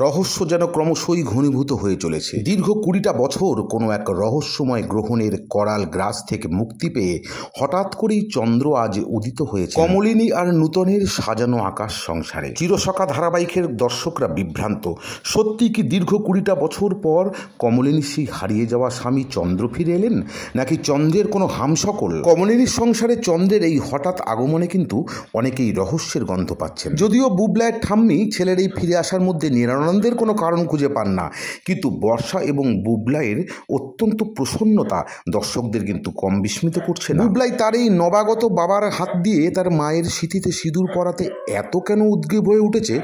রহস্য যেন ক্রমশই ঘনীভূত হয়ে চলেছে। দীর্ঘ 20টা বছর কোনো এক রহস্যময় গ্রহণের করাল গ্রাস থেকে মুক্তি পেয়ে হঠাৎ করেই চন্দ্র আজ উদিত হয়েছে কমলিনী আর নূতনের সাজানো আকাশ সংসারে। চিরসখা ধারাবাহিকের দর্শকরা বিভ্রান্ত। সত্যি কি দীর্ঘ 20টা বছর পর কমলিনী সেই হারিয়ে যাওয়া স্বামী চন্দ্র ফিরে এলেন, নাকি চন্দ্রের কোনো হামসকল? কমলিনীর সংসারে চন্দ্রের এই হঠাৎ আগমনে কিন্তু অনেকেই রহস্যের গন্ধ পাচ্ছেন। যদিও বুবলাইয়ের ঠাম্মি ছেলের এই ফিরে আসার মধ্যে নিরানন্দের কোনো কারণ খুঁজে পান না, কিন্তু বর্ষা এবং বুবলাইয়ের অত্যন্ত প্রসন্নতা দর্শকদের কিন্তু কম বিস্মিত করছে না। বুবলাই তার এই নবাগত বাবার হাত দিয়ে তার মায়ের স্মৃতিতে সিঁদুর পরাতে এত কেন উদ্গ্রীব হয়ে উঠেছে,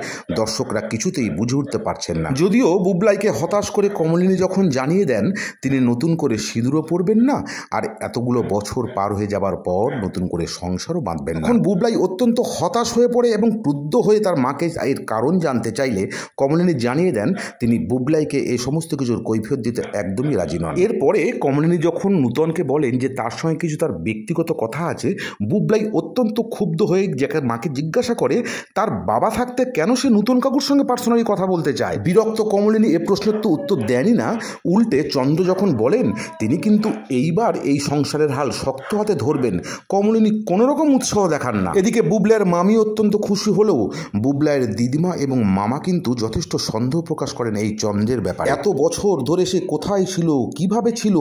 দর্শকরা কিছুতেই বুঝে উঠতে পারছেন না। যদিও বুবলাইকে হতাশ করে কমলিনী যখন জানিয়ে দেন তিনি নতুন করে সিঁদুরও পরবেন না, আর এতগুলো বছর পার হয়ে যাবার পর নতুন করে সংসারও বাঁধবেন না, এখন বুবলাই অত্যন্ত হতাশ হয়ে পড়ে এবং ক্রুদ্ধ হয়ে তার মাকে এর কারণ জানতে চাইলে কমলিনী জানিয়ে দেন তিনি বুবলাইকে এই সমস্ত কিছুর কৈফিয়ত দিতে একদমই রাজি নন। এরপরে কমলিনী যখন নূতনকে বলেন যে তার সঙ্গে কিছু তার ব্যক্তিগত কথা আছে, বুবলাই অত্যন্ত ক্ষুব্ধ হয়ে মাকে জিজ্ঞাসা করে তার বাবা থাকতে কেন সে নূতন কাকুর সঙ্গে পার্সোনালি কথা বলতে চায়। বিরক্ত কমলিনী এ প্রশ্নের তো উত্তর দেনই না, উল্টে চন্দ্র যখন বলেন তিনি কিন্তু এইবার এই সংসারের হাল শক্ত হাতে ধরবেন, কমলিনী কোনো রকম উৎসাহ দেখান না। এদিকে বুবলাইয়ের মামি অত্যন্ত খুশি হলেও বুবলাইয়ের দিদিমা এবং মামা কিন্তু যথেষ্ট সন্দেহ প্রকাশ করেন এই চন্দ্রের ব্যাপারে। এত বছর ধরে সে কোথায় ছিল, কিভাবে ছিল,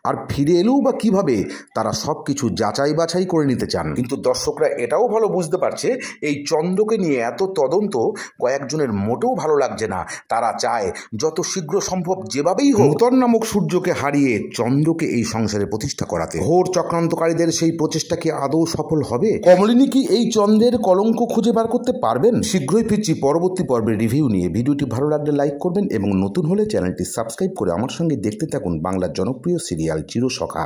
আর ফিরে এলেও বা কিভাবে, তারা সব কিছু যাচাই বাছাই করে নিতে চান। কিন্তু দর্শকরা এটাও ভালো বুঝতে পারছে এই চন্দ্রকে নিয়ে এত তদন্ত কয়েকজনের মোটেও ভালো লাগছে না। তারা চায় যত শীঘ্র সম্ভব যেভাবেই হোক নূতন নামক সূর্যকে হারিয়ে চন্দ্রকে এই সংসারে প্রতিষ্ঠা করাতে। ঘোর চক্রান্তকারীদের সেই প্রচেষ্টা কি আদৌ সফল হবে? কমলিনী কি এই চন্দ্রের কলঙ্ক খুঁজে বার করতে পারবেন? শীঘ্রই ফিরছি পরবর্তী পর্বের রিভিউ নিয়ে। ভিডিওটি ভালো লাগলে লাইক করবেন এবং নতুন হলে চ্যানেলটি সাবস্ক্রাইব করে আমার সঙ্গে দেখতে থাকুন বাংলার জনপ্রিয় সিরিয়াল চিরসখা।